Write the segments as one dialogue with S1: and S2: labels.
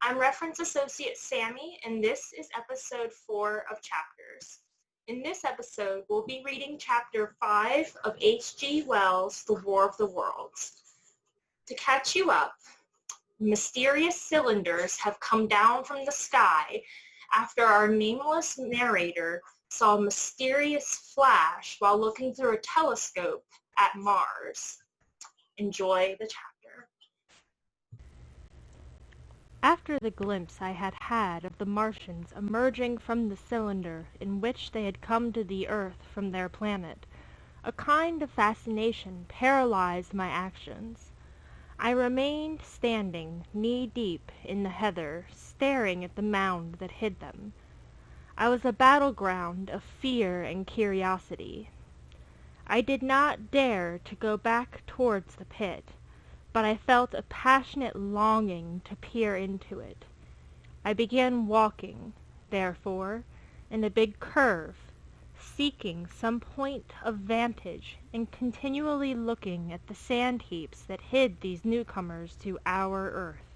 S1: I'm Reference Associate Sammy, and this is episode 4 of Chapters. In this episode, we'll be reading Chapter 5 of H.G. Wells' The War of the Worlds. To catch you up, mysterious cylinders have come down from the sky after our nameless narrator saw a mysterious flash while looking through a telescope at Mars. Enjoy the chapter.
S2: After the glimpse I had had of the Martians emerging from the cylinder in which they had come to the earth from their planet, a kind of fascination paralyzed my actions. I remained standing knee-deep in the heather, staring at the mound that hid them. I was a battleground of fear and curiosity. I did not dare to go back towards the pit, but I felt a passionate longing to peer into it. I began walking, therefore, in a big curve, seeking some point of vantage and continually looking at the sand heaps that hid these newcomers to our earth.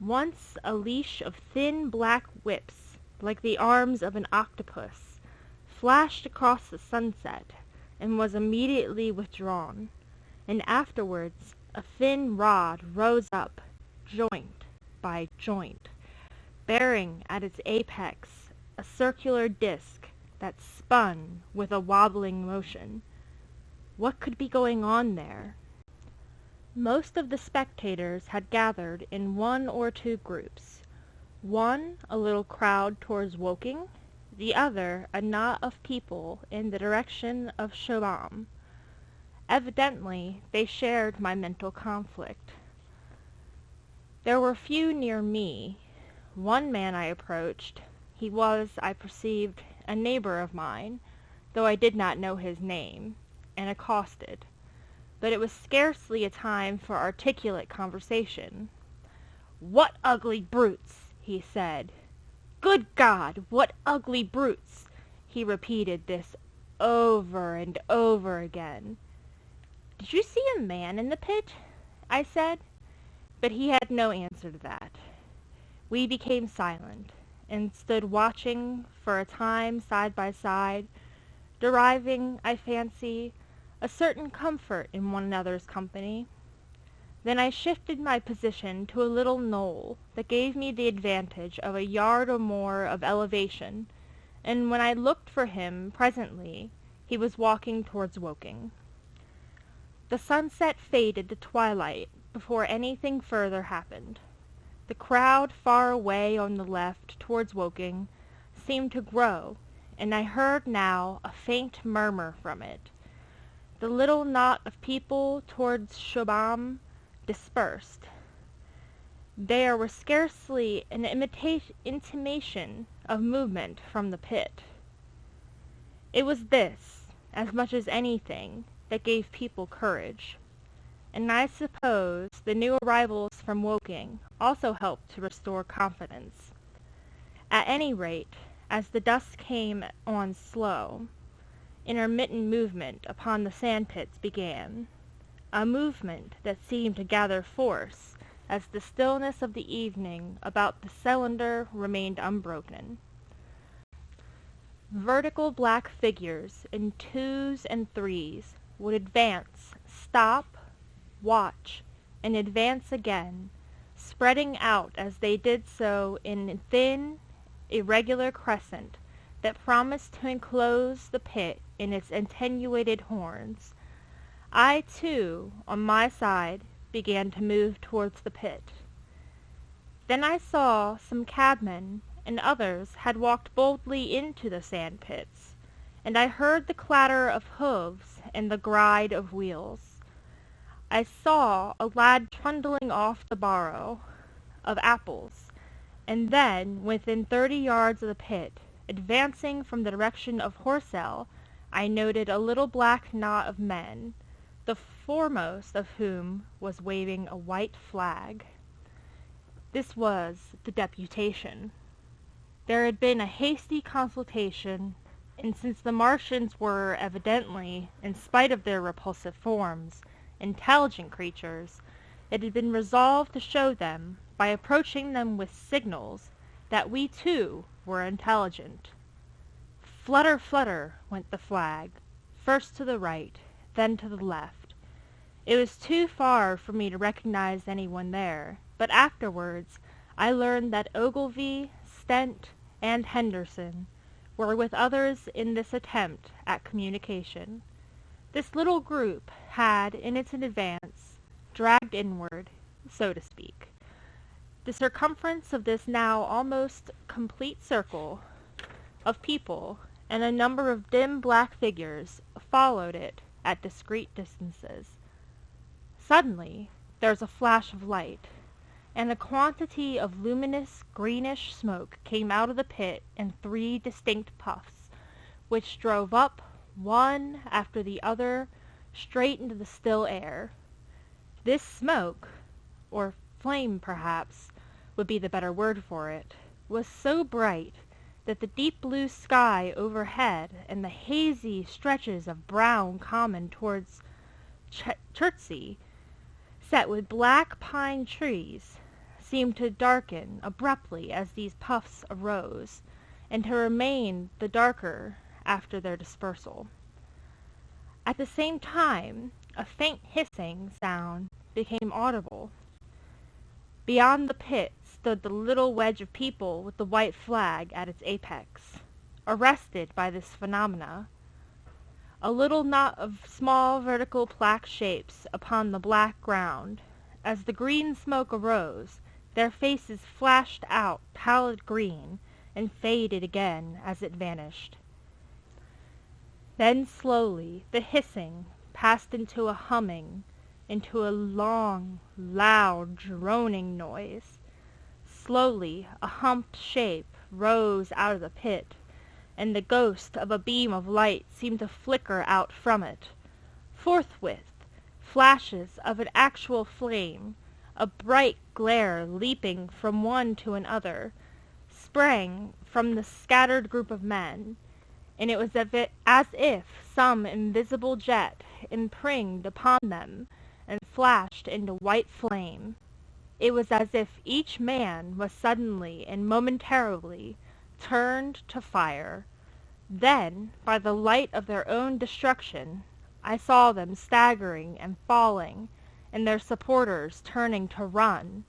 S2: Once a leash of thin black whips, like the arms of an octopus, flashed across the sunset and was immediately withdrawn, and afterwards a thin rod rose up, joint by joint, bearing at its apex a circular disc that spun with a wobbling motion. What could be going on there? Most of the spectators had gathered in one or two groups, one a little crowd towards Woking, the other a knot of people in the direction of Shobham. Evidently they shared my mental conflict. There were few near me. One man I approached. He was, I perceived, a neighbor of mine, though I did not know his name, and accosted. But it was scarcely a time for articulate conversation. "What ugly brutes!" he said. "Good God, what ugly brutes!" He repeated this over and over again. "Did you see a man in the pit?" I said. But he had no answer to that. We became silent, and stood watching for a time side by side, deriving, I fancy, a certain comfort in one another's company. Then I shifted my position to a little knoll that gave me the advantage of a yard or more of elevation, and when I looked for him presently, he was walking towards Woking. The sunset faded to twilight before anything further happened. The crowd far away on the left towards Woking seemed to grow, and I heard now a faint murmur from it. The little knot of people towards Shobham dispersed. There was scarcely an intimation of movement from the pit. It was this, as much as anything, that gave people courage, and I suppose the new arrivals from Woking also helped to restore confidence. At any rate, as the dusk came on slow, intermittent movement upon the sandpits began, a movement that seemed to gather force as the stillness of the evening about the cylinder remained unbroken. Vertical black figures in twos and threes would advance, stop, watch, and advance again, spreading out as they did so in a thin, irregular crescent that promised to enclose the pit in its attenuated horns. I, too, on my side, began to move towards the pit. Then I saw some cabmen and others had walked boldly into the sand pits, and I heard the clatter of hoofs and the gride of wheels. I saw a lad trundling off the barrow of apples, and then, within 30 yards of the pit, advancing from the direction of Horsell, I noted a little black knot of men, the foremost of whom was waving a white flag. This was the deputation. There had been a hasty consultation, and since the Martians were evidently, in spite of their repulsive forms, intelligent creatures, it had been resolved to show them, by approaching them with signals, that we too were intelligent. Flutter, flutter, went the flag, first to the right, then to the left. It was too far for me to recognize anyone there, but afterwards I learned that Ogilvy, Stent, and Henderson were with others in this attempt at communication. This little group had, in its advance, dragged inward, so to speak. The circumference of this now almost complete circle of people and a number of dim black figures followed it at discreet distances. Suddenly there was a flash of light, and a quantity of luminous greenish smoke came out of the pit in 3 distinct puffs, which drove up, one after the other, straight into the still air. This smoke, or flame perhaps would be the better word for it, was so bright that the deep blue sky overhead and the hazy stretches of brown common towards Chertsey, set with black pine trees, seemed to darken abruptly as these puffs arose, and to remain the darker after their dispersal. At the same time, a faint hissing sound became audible. Beyond the pit stood the little wedge of people with the white flag at its apex, arrested by this phenomena. A little knot of small vertical black shapes upon the black ground. As the green smoke arose, their faces flashed out pallid green and faded again as it vanished. Then slowly the hissing passed into a humming, into a long, loud, droning noise. Slowly a humped shape rose out of the pit, and the ghost of a beam of light seemed to flicker out from it. Forthwith, flashes of an actual flame, a bright glare leaping from one to another, sprang from the scattered group of men, and it was as if some invisible jet impinged upon them and flashed into white flame. It was as if each man was suddenly and momentarily turned to fire. Then, by the light of their own destruction, I saw them staggering and falling, and their supporters turning to run.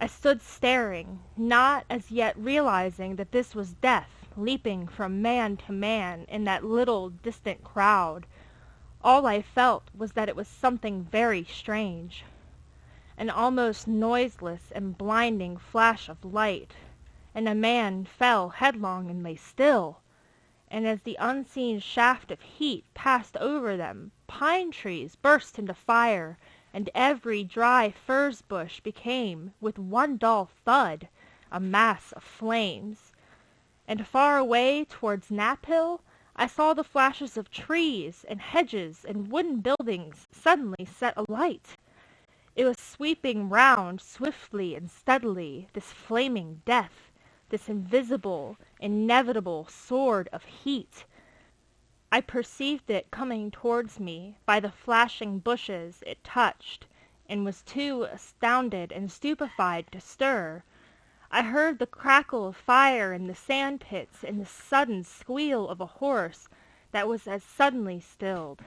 S2: I stood staring, not as yet realizing that this was death leaping from man to man in that little distant crowd. All I felt was that it was something very strange. An almost noiseless and blinding flash of light, and a man fell headlong and lay still. And as the unseen shaft of heat passed over them, pine trees burst into fire, and every dry furze bush became, with one dull thud, a mass of flames. And far away towards Knapp Hill, I saw the flashes of trees and hedges and wooden buildings suddenly set alight. It was sweeping round swiftly and steadily, this flaming death, this invisible, inevitable sword of heat. I perceived it coming towards me by the flashing bushes it touched, and was too astounded and stupefied to stir. I heard the crackle of fire in the sand pits and the sudden squeal of a horse that was as suddenly stilled.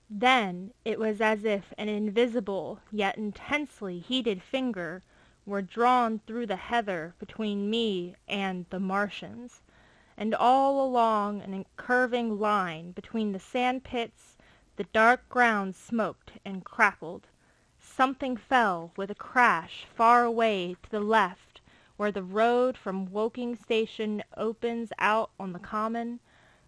S2: Then it was as if an invisible yet intensely heated finger were drawn through the heather between me and the Martians, and all along a curving line between the sand pits the dark ground smoked and crackled. Something fell with a crash far away to the left, where the road from Woking Station opens out on the common.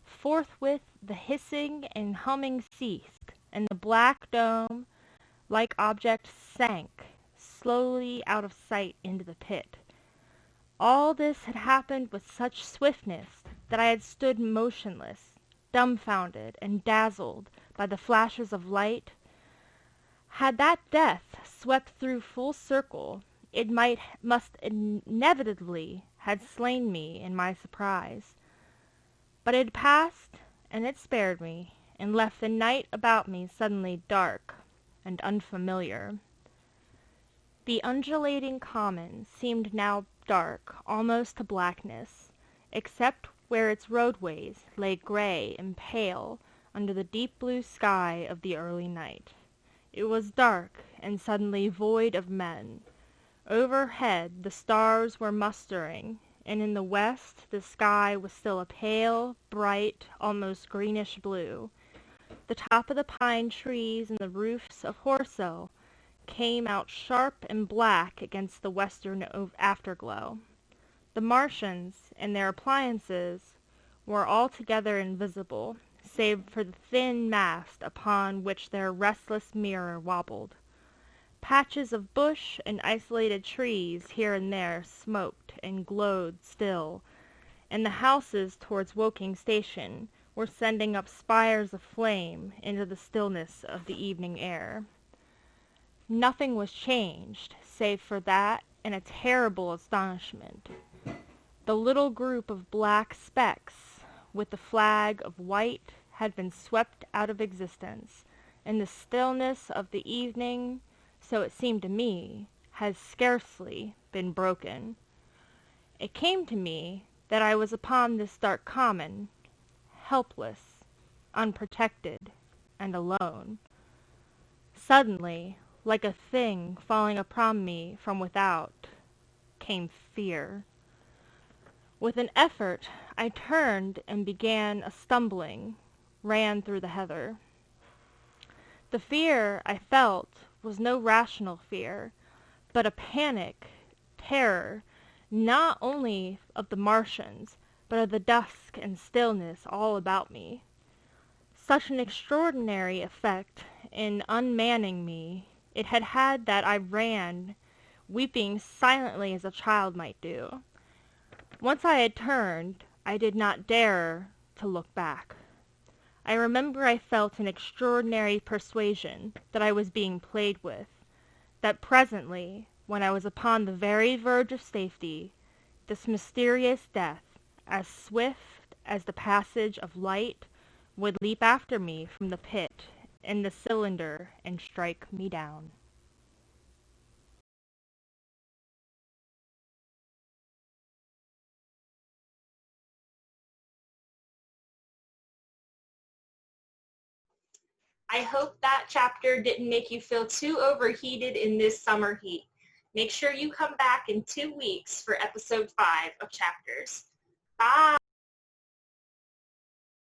S2: Forthwith the hissing and humming ceased, and the black dome-like object sank slowly out of sight into the pit. All this had happened with such swiftness that I had stood motionless, dumbfounded and dazzled by the flashes of light. Had that death swept through full circle, it must inevitably have slain me in my surprise. But it passed, and it spared me, and left the night about me suddenly dark and unfamiliar. The undulating common seemed now dark almost to blackness, except where its roadways lay gray and pale under the deep blue sky of the early night. It was dark and suddenly void of men. Overhead the stars were mustering, and in the west the sky was still a pale, bright, almost greenish blue. The top of the pine trees and the roofs of Horso came out sharp and black against the western afterglow. The Martians and their appliances were altogether invisible, save for the thin mast upon which their restless mirror wobbled. Patches of bush and isolated trees here and there smoked and glowed still, and the houses towards Woking Station were sending up spires of flame into the stillness of the evening air. Nothing was changed, save for that and a terrible astonishment. The little group of black specks with the flag of white had been swept out of existence, and the stillness of the evening, so it seemed to me, had scarcely been broken. It came to me that I was upon this dark common, helpless, unprotected, and alone. Suddenly, like a thing falling upon me from without, came fear. With an effort, I turned and began a stumbling, ran through the heather. The fear I felt was no rational fear, but a panic, terror, not only of the Martians, but of the dusk and stillness all about me. Such an extraordinary effect in unmanning me it had had that I ran, weeping silently as a child might do. Once I had turned, I did not dare to look back. I remember I felt an extraordinary persuasion that I was being played with, that presently, when I was upon the very verge of safety, this mysterious death, as swift as the passage of light, would leap after me from the pit in the cylinder and strike me down.
S1: I hope that chapter didn't make you feel too overheated in this summer heat. Make sure you come back in 2 weeks for episode 5 of Chapters. Bye!